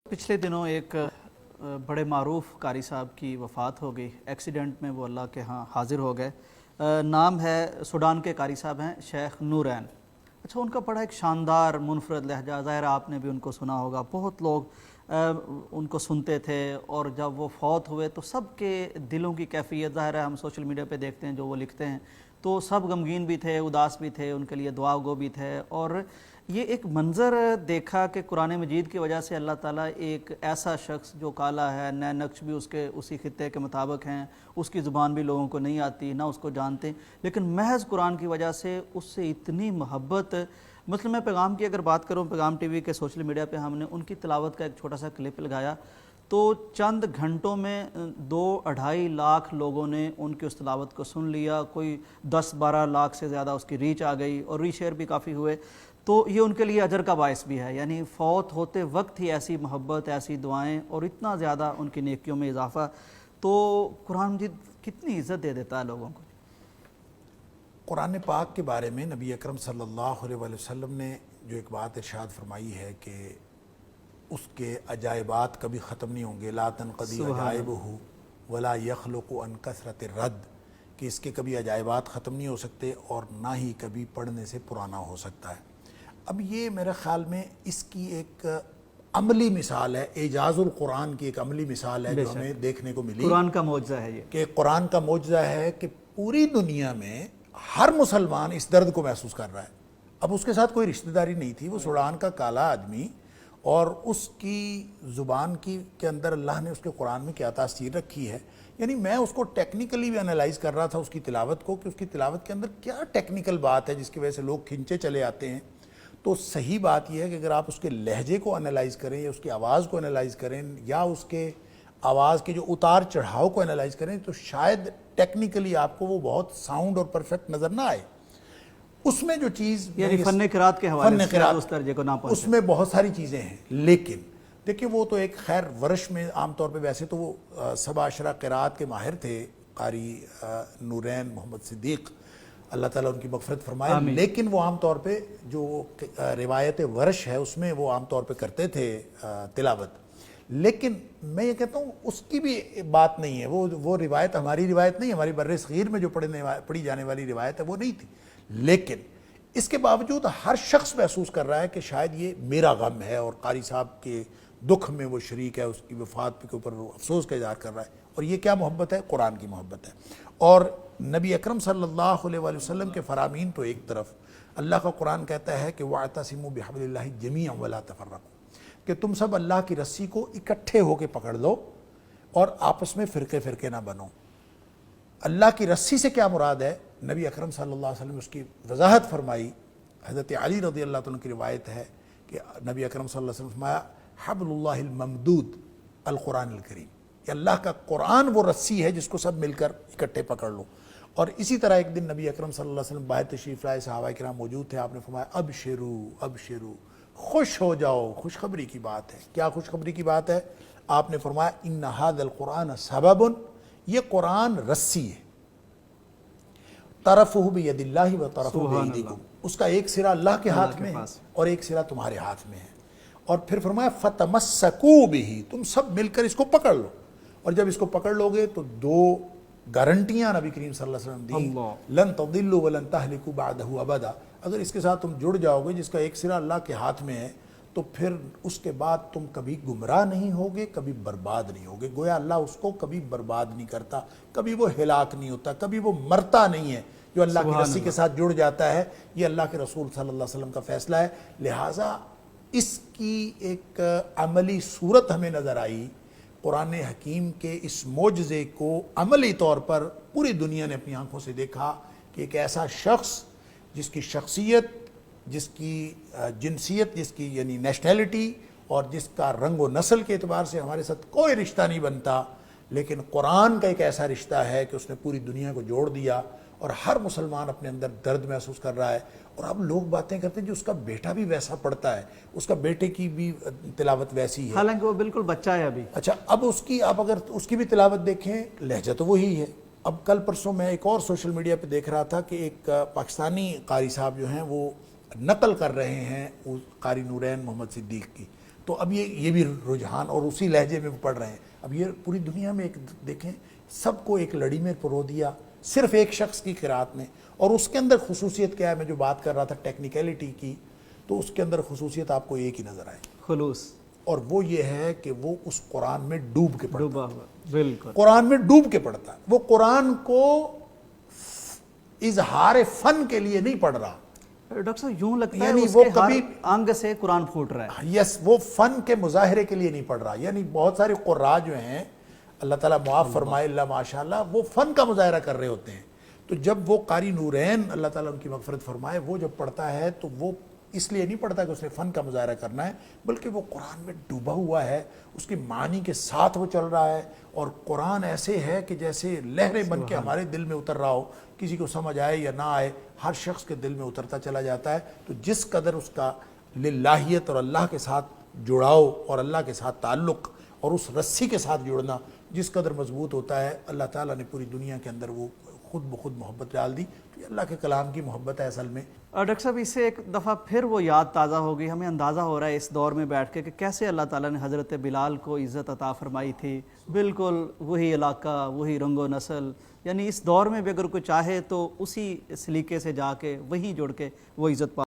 पिछले दिनों एक बड़े मारूफ कारी साहब की वफ़ात हो गई। एक्सीडेंट में वो अल्लाह के यहाँ हाज़िर हो गए। नाम है, सूडान के कारी साहब हैं, शेख नूरैन। अच्छा, उनका बड़ा एक शानदार मुनफरद लहजा, ज़ाहिर आपने भी उनको सुना होगा। बहुत लोग उनको सुनते थे और जब वो फौत हुए तो सबके दिलों की कैफियत, ज़ाहिर है हम सोशल मीडिया पे देखते हैं जो वो लिखते हैं, तो सब गमगीन भी थे, उदास भी थे, उनके लिए दुआ गो भी थे। और ये एक मंज़र देखा कि कुरान मजीद की वजह से अल्लाह ताला एक ऐसा शख्स जो काला है, नए नक्श भी उसके उसी खित्ते के मुताबिक हैं, उसकी ज़ुबान भी लोगों को नहीं आती, ना उसको जानते, लेकिन महज़ कुरान की वजह से उससे इतनी मोहब्बत। मतलब मैं पैगाम की अगर बात करूँ, पैगाम टीवी के सोशल मीडिया पे हमने उनकी तिलावत का एक छोटा सा क्लिप लगाया तो चंद घंटों में 2-2.5 लाख लोगों ने उनकी उस तिलावत को सुन लिया। कोई 10-12 लाख से ज़्यादा उसकी रीच आ गई और रीशेयर भी काफ़ी हुए। तो ये उनके लिए अजर का बायस भी है, यानी फ़ौत होते वक्त ही ऐसी मोहब्बत, ऐसी दुआएं और इतना ज़्यादा उनकी नेकियों में इजाफ़ा। तो कुरान मजीद कितनी इज़्ज़त दे देता है लोगों को। कुरान पाक के बारे में नबी अकरम सल्लल्लाहु अलैहि वसल्लम ने जो एक बात इरशाद फरमाई है कि उसके अजायबात कभी ख़त्म नहीं होंगे। ला तनक़दी अजाइबहु वला यख़लुक़ु अन कसरत रद्द, कि इसके कभी अजायबात ख़त्म नहीं हो सकते और ना ही कभी पढ़ने से पुराना हो सकता है। अब ये मेरे ख़्याल में इसकी एक अमली मिसाल है, एजाज़ुल कुरान की एक अमली मिसाल है जो हमें देखने को मिली। कुरान का मौजज़ा है ये, कि कुरान का मौजज़ा है कि पूरी दुनिया में हर मुसलमान इस दर्द को महसूस कर रहा है। अब उसके साथ कोई रिश्तेदारी नहीं थी, वो सूडान का काला आदमी, और उसकी ज़ुबान की के अंदर अल्लाह ने उसके कुरान में क्या तासीर रखी है। यानी मैं उसको टेक्निकली भी एनालाइज़ कर रहा था उसकी तिलावत को, कि उसकी तिलावत के अंदर क्या टेक्निकल बात है जिसकी वजह से लोग खिंचे चले आते हैं। तो सही बात यह है कि अगर आप उसके लहजे को एनालाइज़ करें या उसकी आवाज़ को एनालाइज़ करें या उसके आवाज़ के जो उतार चढ़ाव को एनालाइज़ करें तो शायद टेक्निकली आपको वो बहुत साउंड और परफेक्ट नज़र ना आए। उसमें जो चीज़ यानी फ़न क़िरात के हवाले से उस दर्जे को ना पहुंचे, उसमें बहुत सारी चीज़ें हैं। लेकिन देखिए, वो तो एक खैर वर्ष में आमतौर पे वैसे तो वो सबा अशरा क़िरात के माहिर थे, कारी नूरैन मोहम्मद सिद्दीक़, अल्लाह ताला उनकी मग़फ़िरत फरमाए। लेकिन वो आम तौर पे जो रिवायत वर्ष है उसमें वो आम तौर पे करते थे तिलावत। लेकिन मैं ये कहता हूँ उसकी भी बात नहीं है, वो रिवायत हमारी रिवायत नहीं, हमारी बर्रे सग़ीर में जो पढ़ी जाने वाली रिवायत है वो नहीं थी। लेकिन इसके बावजूद हर शख्स महसूस कर रहा है कि शायद ये मेरा गम है और कारी साहब के दुख में वो शरीक है, उसकी वफ़ात के ऊपर वो अफसोस का इज़हार कर रहा है। और ये क्या मोहब्बत है? कुरान की मोहब्बत है। और नबी अकरम सल्लल्लाहु अलैहि वसल्लम के फ़रामीन तो एक तरफ, अल्लाह का कुरान कहता है कि वाअतसिमू बिहब्लिल्लाहि जमीअन वला तफ़र्रक़ू, कि तुम सब अल्लाह की रस्सी को इकट्ठे होकर पकड़ लो और आपस में फ़िरके फ़िरके ना बनो। अल्लाह की रस्सी से क्या मुराद है? नबी अकरम सल्लल्लाहु अलैहि वसल्लम उसकी वजाहत फरमाई। हज़रत अली रज़ियल्लाहु अन्हु की रिवायत है कि नबी अकरम सल्लल्लाहु अलैहि वसल्लम फरमाया, हब्लुल्लाहिल ममदूद अल कुरानिल करीम, कि अल्लाह का कुरान वो रस्सी है जिसको सब मिलकर इकट्ठे पकड़ लो। और इसी तरह एक दिन नबी अकरम सल्लल्लाहु अलैहि वसल्लम बाहर तशरीफ़ लाए, सहाबा किराम मौजूद थे, आपने फरमाया अबशिरू अबशिरू, खुश हो जाओ, खुशखबरी की बात है। क्या खुशखबरी की बात है? आपने फरमाया इन्ना हाज़ल कुरान सबबुन, ये कुरान रस्सी है, तरफ़ुहु बियदिल्लाहि व तरफ़ुहु बियदिकुम, उसका एक सिरा अल्लाह के हाथ में है और एक सिरा तुम्हारे हाथ में है। और फिर फरमाया फतमस्सकू बिही, तुम सब मिलकर इसको पकड़ लो। और जब इसको पकड़ लोगे तो दो गारंटियां नबी करीम सल्लल्लाहु अलैहि वसल्लम दी, लन तदिल्लु व लन तहलिकू बअदहु अबदा, अगर इसके साथ तुम जुड़ जाओगे जिसका एक सिरा अल्लाह के हाथ में है तो फिर उसके बाद तुम कभी गुमराह नहीं होगे, कभी बर्बाद नहीं होगे। गोया अल्लाह उसको कभी बर्बाद नहीं करता, कभी वो हिलाक नहीं होता, कभी वो मरता नहीं है। जो अल्लाह की रस्सी के साथ जुड़ जाता है, ये अल्लाह के रसूल सल्लल्लाहु अलैहि वसल्लम का फैसला है। लिहाजा इसकी एक अमली सूरत हमें नज़र आई। कुरान हकीम के इस मोजज़े को अमली तौर पर पूरी दुनिया ने अपनी आंखों से देखा कि एक ऐसा शख्स जिसकी शख्सियत, जिसकी जिनसियत, जिसकी यानी नेशनैलिटी और जिसका रंग व नस्ल के एतबार से हमारे साथ कोई रिश्ता नहीं बनता, लेकिन कुरान का एक ऐसा रिश्ता है कि उसने पूरी दुनिया को जोड़ दिया और हर मुसलमान अपने अंदर दर्द महसूस कर रहा है। और अब लोग बातें करते हैं जो उसका बेटा भी वैसा पढ़ता है, उसका बेटे की भी तिलावत वैसी है, हालांकि वो बिल्कुल बच्चा है अभी। अच्छा, अब अगर उसकी भी तिलावत देखें, लहजा तो वही है। अब कल परसों मैं एक और सोशल मीडिया पे देख रहा था कि एक पाकिस्तानी कारी साहब जो हैं वो नकल कर रहे हैं कारी नूरैन मोहम्मद सिद्दीक़ की। تو اب یہ بھی رجحان اور اسی لہجے میں وہ پڑھ رہے ہیں. اب یہ پوری دنیا میں ایک دیکھیں سب کو ایک لڑی میں پرو دیا صرف ایک شخص کی قرات نے, اور اس کے اندر خصوصیت کیا ہے, میں جو بات کر رہا تھا ٹیکنیکلٹی کی, تو اس کے اندر خصوصیت آپ کو ایک ہی نظر آئے, خلوص, اور وہ یہ ہے کہ وہ اس قرآن میں ڈوب کے پڑھتا ہے. ڈوبا ہوا, بالکل قرآن میں ڈوب کے پڑھتا ہے, وہ قرآن کو اظہار فن کے لیے نہیں پڑھ رہا. ڈاکٹر صاحب یوں لگتا ہے یعنی اس وہ کے ہر کبھی انگ سے قرآن پھوٹ رہا ہے. یس, وہ فن کے مظاہرے کے لیے نہیں پڑھ رہا. یعنی بہت سارے قراء جو ہیں, اللہ تعالیٰ معاف فرمائے, اللہ ماشاء اللہ, وہ فن کا مظاہرہ کر رہے ہوتے ہیں. تو جب وہ قاری نورین, اللہ تعالیٰ ان کی مغفرت فرمائے, وہ جب پڑھتا ہے تو وہ اس لیے نہیں پڑھتا کہ اس نے فن کا مظاہرہ کرنا ہے, بلکہ وہ قرآن میں ڈوبا ہوا ہے, اس کی معنی کے ساتھ وہ چل رہا ہے. اور قرآن ایسے ہے کہ جیسے لہریں بن کے ہمارے دل میں اتر رہا ہو, کسی کو سمجھ آئے یا نہ آئے, ہر شخص کے دل میں اترتا چلا جاتا ہے. تو جس قدر اس کا للہیت اور اللہ کے ساتھ جڑاؤ اور اللہ کے ساتھ تعلق اور اس رسی کے ساتھ جڑنا جس قدر مضبوط ہوتا ہے, اللہ تعالیٰ نے پوری دنیا کے اندر وہ خود بخود محبت ڈال دی. تو یہ اللہ کے کلام کی محبت ہے اصل میں. ڈاکٹر صاحب اس سے ایک دفعہ پھر وہ یاد تازہ ہو گئی, ہمیں اندازہ ہو رہا ہے اس دور میں بیٹھ کے کہ کیسے اللہ تعالیٰ نے حضرت بلال کو عزت عطا فرمائی تھی. بالکل وہی علاقہ, وہی رنگ و نسل, یعنی اس دور میں بھی اگر کوئی چاہے تو اسی سلیقے سے جا کے وہیں جڑ کے وہ عزت پا